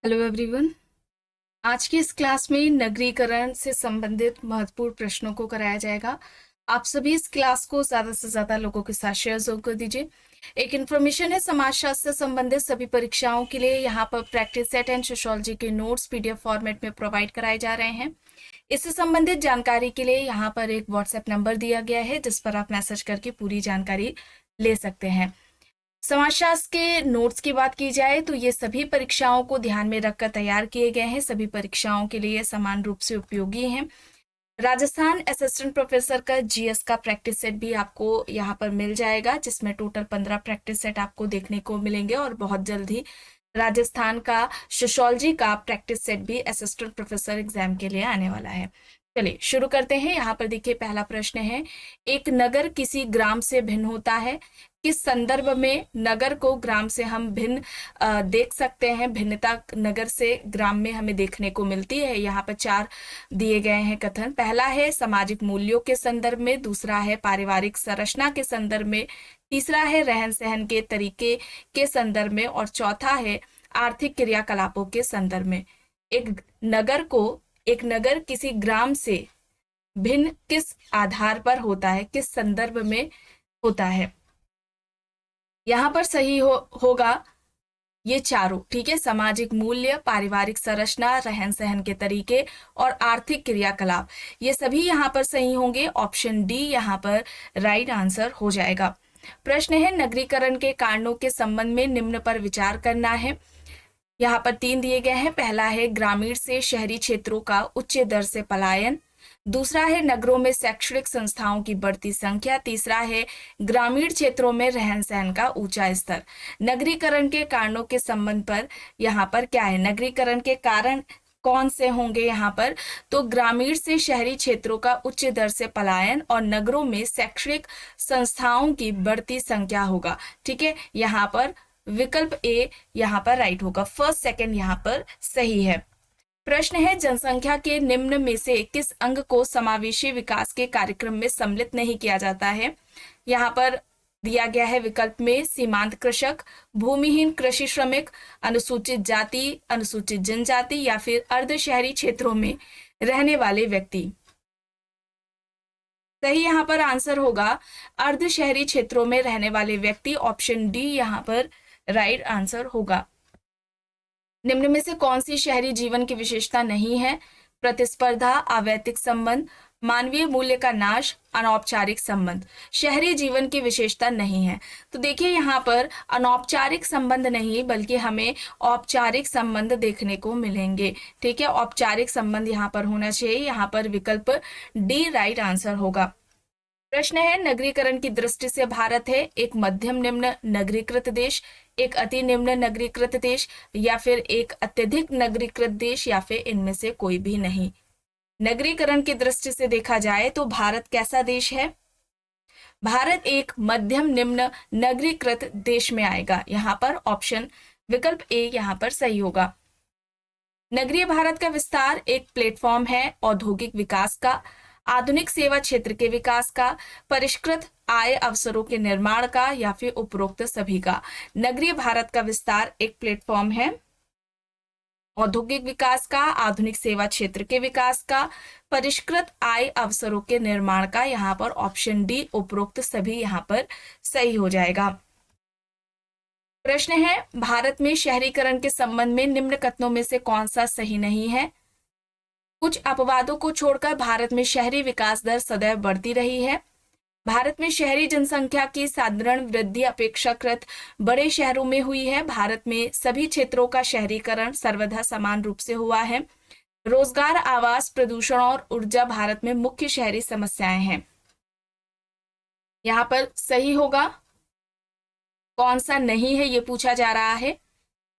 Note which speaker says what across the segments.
Speaker 1: Hello everyone. आज की इस क्लास में नगरीकरण से संबंधित महत्वपूर्ण प्रश्नों को कराया जाएगा। आप सभी इस क्लास को ज़्यादा से ज़्यादा लोगों के साथ शेयर जरूर कर दीजिए। एक इन्फॉर्मेशन है, समाजशास्त्र से संबंधित सभी परीक्षाओं के लिए यहाँ पर प्रैक्टिस सेट एंड सोशियोलॉजी के नोट्स पीडीएफ फॉर्मेट में प्रोवाइड कराए जा रहे हैं। इससे संबंधित जानकारी के लिए यहाँ पर एक व्हाट्सएप नंबर दिया गया है जिस पर आप मैसेज करके पूरी जानकारी ले सकते हैं। समाजशास्त्र के नोट्स की बात की जाए तो ये सभी परीक्षाओं को ध्यान में रखकर तैयार किए गए हैं। सभी परीक्षाओं के लिए समान रूप से उपयोगी हैं। राजस्थान असिस्टेंट प्रोफेसर का जीएस का प्रैक्टिस सेट भी आपको यहाँ पर मिल जाएगा, जिसमें टोटल 15 प्रैक्टिस सेट आपको देखने को मिलेंगे और बहुत जल्द ही राजस्थान का सोशियोलॉजी का प्रैक्टिस सेट भी असिस्टेंट प्रोफेसर एग्जाम के लिए आने वाला है। चलिए शुरू करते हैं। यहाँ पर देखिए, पहला प्रश्न है, एक नगर किसी ग्राम से भिन्न होता है। किस संदर्भ में नगर को ग्राम से हम भिन्न देख सकते हैं? भिन्नता नगर से ग्राम में हमें देखने को मिलती है। यहाँ पर 4 दिए गए हैं कथन। पहला है सामाजिक मूल्यों के संदर्भ में, दूसरा है पारिवारिक संरचना के संदर्भ में, तीसरा है रहन सहन के तरीके के संदर्भ में और चौथा है आर्थिक क्रियाकलापों के संदर्भ में। एक नगर किसी ग्राम से भिन्न किस आधार पर होता है, किस संदर्भ में होता है? यहाँ पर सही होगा ये चारों। ठीक है, सामाजिक मूल्य, पारिवारिक संरचना, रहन सहन के तरीके और आर्थिक क्रियाकलाप, ये सभी यहाँ पर सही होंगे। ऑप्शन डी यहाँ पर राइट आंसर हो जाएगा। प्रश्न है, नगरीकरण के कारणों के संबंध में निम्न पर विचार करना है। यहाँ पर 3 दिए गए हैं। पहला है ग्रामीण से शहरी क्षेत्रों का उच्च दर से पलायन, दूसरा है नगरों में शैक्षणिक संस्थाओं की बढ़ती संख्या, तीसरा है ग्रामीण क्षेत्रों में रहन सहन का ऊंचा स्तर। नगरीकरण के कारणों के संबंध पर यहाँ पर क्या है? नगरीकरण के कारण कौन से होंगे यहाँ पर? तो ग्रामीण से शहरी क्षेत्रों का उच्च दर से पलायन और नगरों में शैक्षणिक संस्थाओं की बढ़ती संख्या होगा। ठीक है, यहाँ पर विकल्प ए यहाँ पर राइट होगा। फर्स्ट सेकंड यहाँ पर सही है। प्रश्न है, जनसंख्या के निम्न में से किस अंग को समावेशी विकास के कार्यक्रम में सम्मिलित नहीं किया जाता है? यहाँ पर दिया गया है विकल्प में सीमांत कृषक, भूमिहीन कृषि श्रमिक, अनुसूचित जाति, अनुसूचित जनजाति या फिर अर्ध शहरी क्षेत्रों में रहने वाले व्यक्ति। सही यहाँ पर आंसर होगा अर्ध शहरी क्षेत्रों में रहने वाले व्यक्ति। ऑप्शन डी यहाँ पर राइट आंसर होगा। निम्न में से कौन सी शहरी जीवन की विशेषता नहीं है? प्रतिस्पर्धा, अवैतिक संबंध, मानवीय मूल्य का नाश, अनौपचारिक संबंध। शहरी जीवन की विशेषता नहीं है। तो देखिए, यहाँ पर अनौपचारिक संबंध नहीं बल्कि हमें औपचारिक संबंध देखने को मिलेंगे। ठीक है, औपचारिक संबंध यहाँ पर होना चाहिए। यहाँ पर विकल्प डी राइट आंसर होगा। प्रश्न है, नगरीकरण की दृष्टि से भारत है एक मध्यम निम्न नगरीकृत देश, एक अति निम्न नगरीकृत देश या फिर एक अत्यधिक नगरीकृत देश या फिर इनमें से कोई भी नहीं? नगरीकरण की दृष्टि से देखा जाए तो भारत कैसा देश है? भारत एक मध्यम निम्न नगरीकृत देश में आएगा। यहाँ पर ऑप्शन विकल्प ए यहाँ पर सही होगा। नगरीय भारत का विस्तार एक प्लेटफॉर्म है औद्योगिक विकास का, आधुनिक सेवा क्षेत्र के विकास का, परिष्कृत आय अवसरों के निर्माण का या फिर उपरोक्त सभी का। नगरीय भारत का विस्तार एक प्लेटफॉर्म है औद्योगिक विकास का, आधुनिक सेवा क्षेत्र के विकास का, परिष्कृत आय अवसरों के निर्माण का। यहाँ पर ऑप्शन डी उपरोक्त सभी यहाँ पर सही हो जाएगा। प्रश्न है, भारत में शहरीकरण के संबंध में निम्न कथनों में से कौन सा सही नहीं है? कुछ अपवादों को छोड़कर भारत में शहरी विकास दर सदैव बढ़ती रही है। भारत में शहरी जनसंख्या की साधारण वृद्धि अपेक्षाकृत बड़े शहरों में हुई है। भारत में सभी क्षेत्रों का शहरीकरण सर्वथा समान रूप से हुआ है। रोजगार, आवास, प्रदूषण और ऊर्जा भारत में मुख्य शहरी समस्याएं हैं। यहाँ पर सही होगा। कौन सा नहीं है ये पूछा जा रहा है।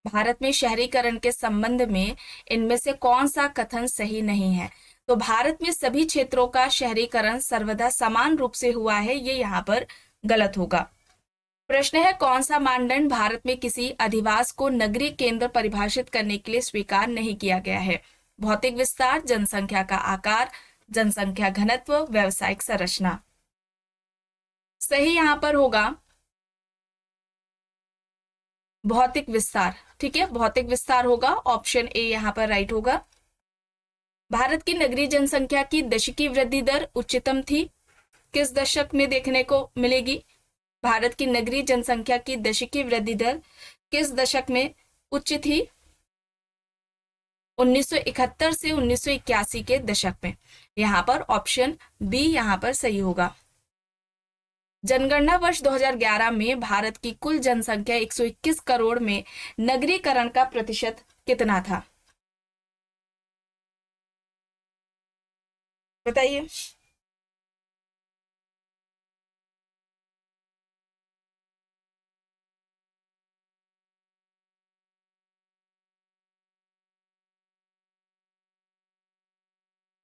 Speaker 1: भारत में शहरीकरण के संबंध में इनमें से कौन सा कथन सही नहीं है? तो भारत में सभी क्षेत्रों का शहरीकरण सर्वदा समान रूप से हुआ है, ये यहाँ पर गलत होगा। प्रश्न है, कौन सा मानदंड भारत में किसी अधिवास को नगरीय केंद्र परिभाषित करने के लिए स्वीकार नहीं किया गया है? भौतिक विस्तार, जनसंख्या का आकार, जनसंख्या घनत्व, व्यावसायिक संरचना। सही यहाँ पर होगा भौतिक विस्तार, ठीक है, भौतिक विस्तार होगा, ऑप्शन ए यहाँ पर राइट होगा। भारत की नगरीय जनसंख्या की दशकीय वृद्धि दर उच्चतम थी, किस दशक में देखने को मिलेगी? भारत की नगरीय जनसंख्या की दशकीय वृद्धि दर किस दशक में उच्च थी? 1971 से 1981 के दशक में। यहाँ पर ऑप्शन बी यहाँ पर सही होगा। जनगणना वर्ष 2011 में भारत की कुल जनसंख्या 121 करोड़ में नगरीकरण का प्रतिशत कितना था? बताइए।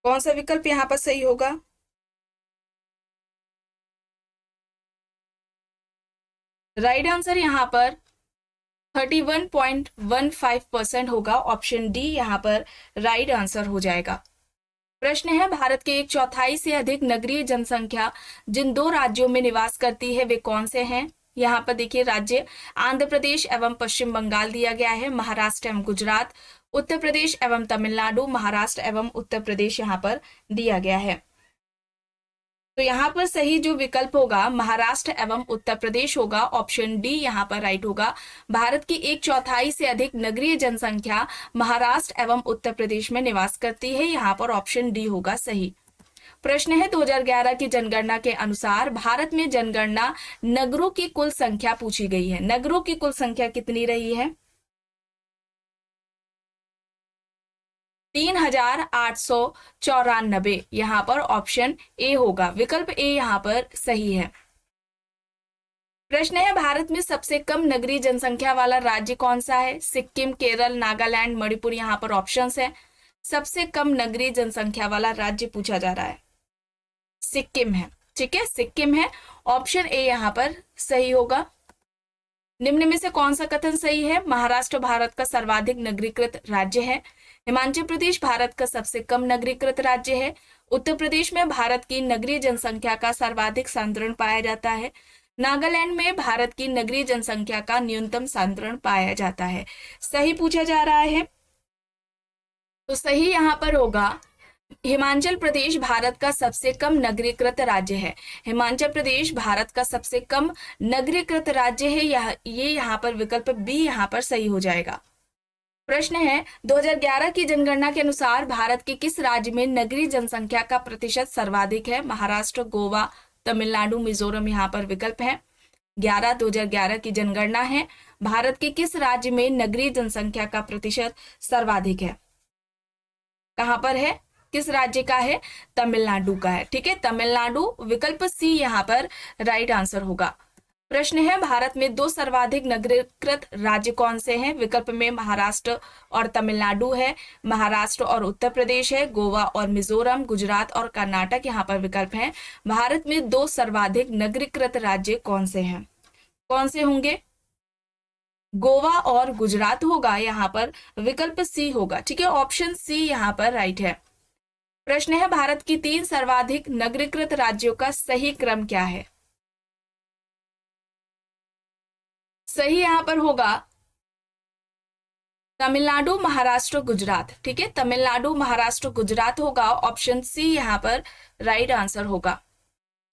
Speaker 1: कौन सा विकल्प यहाँ पर सही होगा? राइट आंसर यहाँ पर 31.15% होगा, ऑप्शन डी यहाँ पर राइट आंसर हो जाएगा। प्रश्न है, भारत के एक चौथाई से अधिक नगरीय जनसंख्या जिन दो राज्यों में निवास करती है वे कौन से हैं? यहाँ पर देखिए, राज्य आंध्र प्रदेश एवं पश्चिम बंगाल दिया गया है, महाराष्ट्र एवं गुजरात, उत्तर प्रदेश एवं तमिलनाडु, महाराष्ट्र एवं उत्तर प्रदेश यहाँ पर दिया गया है। तो यहाँ पर सही जो विकल्प होगा महाराष्ट्र एवं उत्तर प्रदेश होगा, ऑप्शन डी यहाँ पर राइट होगा। भारत की एक चौथाई से अधिक नगरीय जनसंख्या महाराष्ट्र एवं उत्तर प्रदेश में निवास करती है, यहाँ पर ऑप्शन डी होगा सही। प्रश्न है, 2011 की जनगणना के अनुसार भारत में जनगणना नगरों की कुल संख्या पूछी गई है, नगरों की कुल संख्या कितनी रही है? 3894। यहाँ पर ऑप्शन ए होगा, विकल्प ए यहाँ पर सही है। प्रश्न है, भारत में सबसे कम नगरीय जनसंख्या वाला राज्य कौन सा है? सिक्किम, केरल, नागालैंड, मणिपुर, यहाँ पर ऑप्शंस है। सबसे कम नगरीय जनसंख्या वाला राज्य पूछा जा रहा है, सिक्किम है, ठीक है, सिक्किम है, ऑप्शन ए यहाँ पर सही होगा। निम्न में से कौन सा कथन सही है? महाराष्ट्र भारत का सर्वाधिक नगरीकृत राज्य है, हिमाचल प्रदेश भारत का सबसे कम नगरीकृत राज्य है, उत्तर प्रदेश में भारत की नगरीय जनसंख्या का सर्वाधिक सांद्रण पाया जाता है, नागालैंड में भारत की नगरीय जनसंख्या का न्यूनतम सांद्रण पाया जाता है। सही पूछा जा रहा है, तो सही यहाँ पर होगा हिमाचल प्रदेश भारत का सबसे कम नगरीकृत राज्य है, हिमाचल प्रदेश भारत का सबसे कम नगरीकृत राज्य है, ये यहाँ पर विकल्प बी यहाँ पर सही हो जाएगा। प्रश्न है, 2011 की जनगणना के अनुसार भारत के किस राज्य में नगरीय जनसंख्या का प्रतिशत सर्वाधिक है? महाराष्ट्र, गोवा, तमिलनाडु, मिजोरम, यहाँ पर विकल्प है। 2011 की जनगणना है, भारत के किस राज्य में नगरीय जनसंख्या का प्रतिशत सर्वाधिक है? कहां पर है, किस राज्य का है? तमिलनाडु का है, ठीक है, तमिलनाडु, विकल्प सी यहाँ पर राइट आंसर होगा। प्रश्न है, भारत में दो सर्वाधिक नगरीकृत राज्य कौन से हैं? विकल्प में महाराष्ट्र और तमिलनाडु है, महाराष्ट्र और उत्तर प्रदेश है, गोवा और मिजोरम, गुजरात और कर्नाटक यहाँ पर विकल्प हैं। भारत में दो सर्वाधिक नगरीकृत राज्य कौन से हैं? कौन से होंगे? गोवा और गुजरात होगा, यहाँ पर विकल्प सी होगा, ठीक है, ऑप्शन सी यहाँ पर राइट है। प्रश्न है, भारत की 3 सर्वाधिक नगरीकृत राज्यों का सही क्रम क्या है? सही यहां पर होगा तमिलनाडु, महाराष्ट्र, गुजरात, ठीक है, तमिलनाडु, महाराष्ट्र, गुजरात होगा, ऑप्शन सी यहाँ पर राइट आंसर होगा।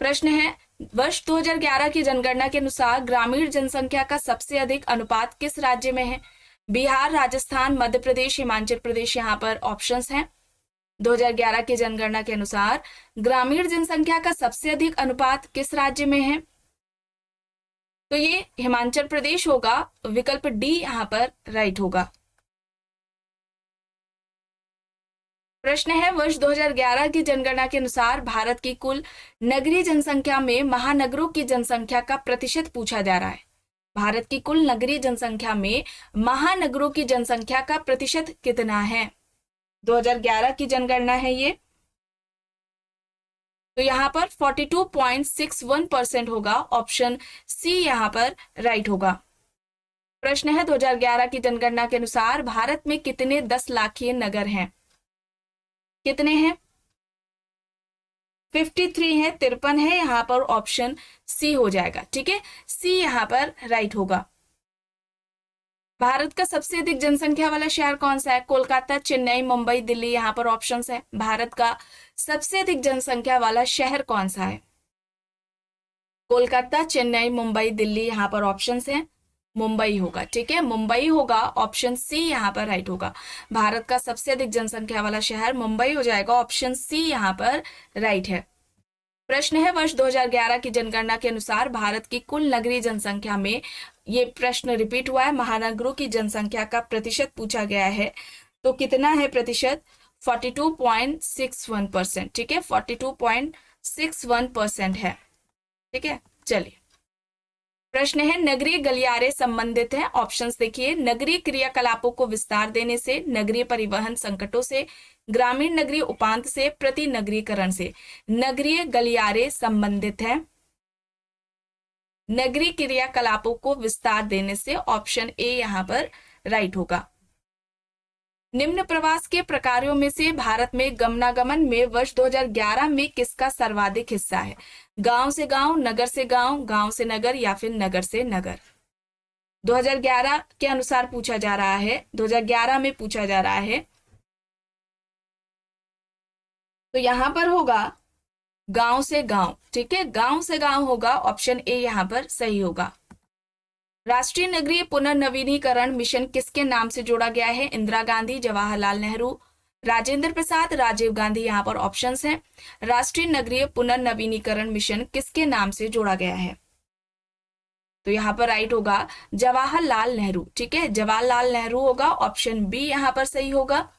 Speaker 1: प्रश्न है, वर्ष 2011 की जनगणना के अनुसार ग्रामीण जनसंख्या का सबसे अधिक अनुपात किस राज्य में है? बिहार, राजस्थान, मध्य प्रदेश, हिमाचल प्रदेश, यहाँ पर ऑप्शंस हैं। 2011 की जनगणना के अनुसार ग्रामीण जनसंख्या का सबसे अधिक अनुपात किस राज्य में है? तो ये हिमाचल प्रदेश होगा, विकल्प डी यहाँ पर राइट होगा। प्रश्न है, वर्ष 2011 की जनगणना के अनुसार भारत की कुल नगरीय जनसंख्या में महानगरों की जनसंख्या का प्रतिशत पूछा जा रहा है। भारत की कुल नगरीय जनसंख्या में महानगरों की जनसंख्या का प्रतिशत कितना है? 2011 की जनगणना है ये, तो यहाँ पर 42.61% होगा, ऑप्शन सी यहाँ पर राइट होगा। प्रश्न है, 2011 की जनगणना के अनुसार भारत में कितने 10 लाखीय नगर हैं? कितने हैं? 53 है, 53 है, यहाँ पर ऑप्शन सी हो जाएगा, ठीक है, सी यहाँ पर राइट होगा। भारत का सबसे अधिक जनसंख्या वाला शहर कौन सा है? कोलकाता, चेन्नई, मुंबई, दिल्ली। यहाँ पर ऑप्शंस है। भारत का सबसे अधिक जनसंख्या वाला शहर कौन सा है? कोलकाता, चेन्नई, मुंबई, दिल्ली। यहाँ पर ऑप्शंस है। मुंबई होगा। ठीक है, मुंबई होगा। ऑप्शन सी यहाँ पर राइट होगा। भारत का सबसे अधिक जनसंख्या वाला शहर मुंबई हो जाएगा। ऑप्शन सी यहाँ पर राइट है। प्रश्न है, वर्ष 2011 की जनगणना के अनुसार भारत की कुल नगरीय जनसंख्या में, ये प्रश्न रिपीट हुआ है, महानगरों की जनसंख्या का प्रतिशत पूछा गया है। तो कितना है प्रतिशत? 42.61%। ठीक है, 42.61% है। ठीक है, चलिए प्रश्न है, नगरीय गलियारे संबंधित है। ऑप्शंस देखिए, नगरीय क्रियाकलापों को विस्तार देने से, नगरीय परिवहन संकटों से, ग्रामीण नगरीय उपांत से, प्रति नगरीकरण से। नगरीय गलियारे संबंधित है नगरीय क्रियाकलापों को विस्तार देने से। ऑप्शन ए यहां पर राइट होगा। निम्न प्रवास के प्रकारों में से भारत में गमनागमन में वर्ष 2011 में किसका सर्वाधिक हिस्सा है? गांव से गांव, नगर से गांव, गांव से नगर या फिर नगर से नगर। 2011 के अनुसार पूछा जा रहा है, 2011 में पूछा जा रहा है। तो यहां पर होगा गांव से गांव। ठीक है, गांव से गांव होगा। ऑप्शन ए यहां पर सही होगा। राष्ट्रीय नगरीय पुनर्नवीनीकरण मिशन किसके नाम से जोड़ा गया है? इंदिरा गांधी, जवाहरलाल नेहरू, राजेंद्र प्रसाद, राजीव गांधी। यहाँ पर ऑप्शंस हैं। राष्ट्रीय नगरीय पुनर्नवीनीकरण मिशन किसके नाम से जोड़ा गया है? तो यहाँ पर राइट होगा जवाहरलाल नेहरू। ठीक है, जवाहरलाल नेहरू होगा। ऑप्शन बी यहाँ पर सही होगा।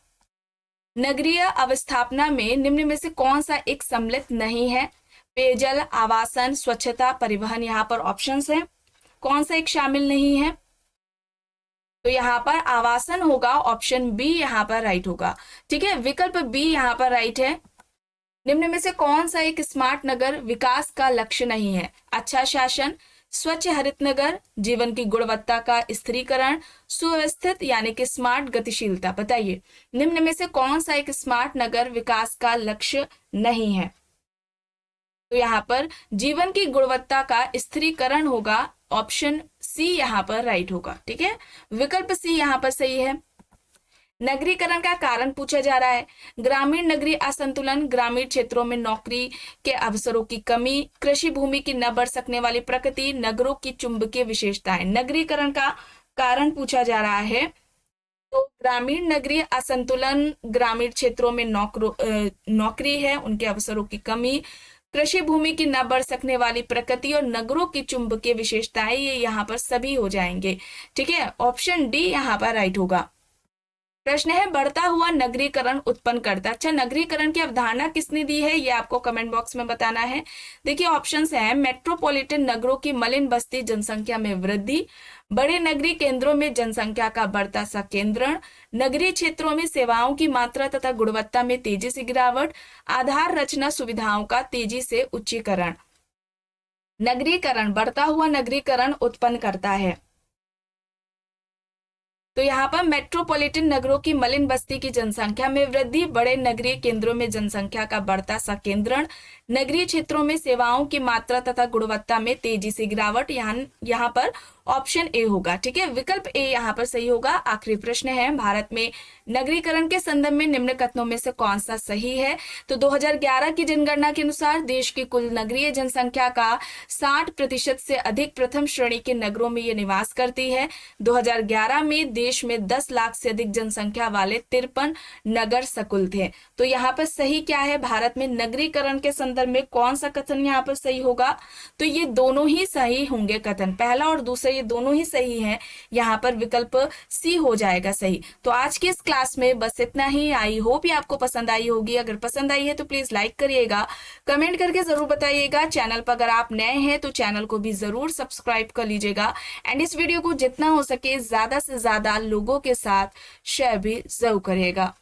Speaker 1: नगरीय अवस्थापना में निम्न में से कौन सा एक सम्मिलित नहीं है? पेयजल, आवासन, स्वच्छता, परिवहन। यहाँ पर ऑप्शंस हैं। कौन सा एक शामिल नहीं है? तो यहाँ पर आवासन होगा। ऑप्शन बी यहाँ पर राइट होगा। ठीक है, विकल्प बी यहाँ पर राइट है। निम्न में से कौन सा एक स्मार्ट नगर विकास का लक्ष्य नहीं है? अच्छा शासन, स्वच्छ हरित नगर, जीवन की गुणवत्ता का स्थिरीकरण, सुव्यवस्थित यानी कि स्मार्ट गतिशीलता। बताइए, निम्न में से कौन सा एक स्मार्ट नगर विकास का लक्ष्य नहीं है? तो यहाँ पर जीवन की गुणवत्ता का स्थिरीकरण होगा। ऑप्शन सी यहाँ पर राइट होगा। ठीक है, विकल्प सी यहाँ पर सही है। नगरीकरण का कारण पूछा जा रहा है। ग्रामीण नगरीय असंतुलन, ग्रामीण क्षेत्रों में नौकरी के अवसरों की कमी, कृषि भूमि की न बढ़ सकने वाली प्रकृति, नगरों की चुंबकीय विशेषताएं। नगरीकरण का कारण पूछा जा रहा है। तो ग्रामीण नगरीय असंतुलन, ग्रामीण क्षेत्रों में नौकरी है, उनके अवसरों की कमी, कृषि भूमि की न बढ़ सकने वाली प्रकृति और नगरों की चुंबकीय विशेषताएं, ये यहाँ पर सभी हो जाएंगे। ठीक है, ऑप्शन डी यहाँ पर राइट होगा। प्रश्न है, बढ़ता हुआ नगरीकरण उत्पन्न करता। अच्छा, नगरीकरण की अवधारणा किसने दी है, ये आपको कमेंट बॉक्स में बताना है। देखिए ऑप्शंस हैं, मेट्रोपॉलिटन नगरों की मलिन बस्ती जनसंख्या में वृद्धि, बड़े नगरीय केंद्रों में जनसंख्या का बढ़ता संकेंद्रण, नगरीय क्षेत्रों में सेवाओं की मात्रा तथा गुणवत्ता में तेजी से गिरावट, आधार रचना सुविधाओं का तेजी से उच्चीकरण। नगरीकरण, बढ़ता हुआ नगरीकरण उत्पन्न करता है। तो यहाँ पर मेट्रोपॉलिटन नगरों की मलिन बस्ती की जनसंख्या में वृद्धि, बड़े नगरीय केंद्रों में जनसंख्या का बढ़ता संकेंद्रण, नगरीय क्षेत्रों में सेवाओं की मात्रा तथा गुणवत्ता में तेजी से गिरावट। यहाँ पर ऑप्शन ए होगा। ठीक है, विकल्प ए यहाँ पर सही होगा। आखिरी प्रश्न है, भारत में नगरीकरण के संदर्भ में निम्न कथनों में से कौन सा सही है? तो 2011 की जनगणना के अनुसार देश की कुल नगरीय जनसंख्या का 60% से अधिक प्रथम श्रेणी के नगरों में ये निवास करती है। 2011 में देश में 10 लाख से अधिक जनसंख्या वाले 53 नगर सकुल थे। तो यहाँ पर सही क्या है? भारत में नगरीकरण के संदर्भ में कौन सा कथन यहाँ पर सही होगा? तो ये दोनों ही सही होंगे कथन, पहला और दूसरा ये दोनों ही सही हैं। यहाँ पर विकल्प सी हो जाएगा सही। तो आज की इस क्लास में बस इतना ही। आई होप ये आपको पसंद आई होगी। अगर पसंद आई है तो प्लीज लाइक करिएगा, कमेंट करके जरूर बताइएगा। चैनल पर अगर आप नए हैं तो चैनल को भी जरूर सब्सक्राइब कर लीजिएगा एंड इस वीडियो को जितना हो सके ज्यादा से ज्यादा लोगों के साथ शेयर भी जरूर करिएगा।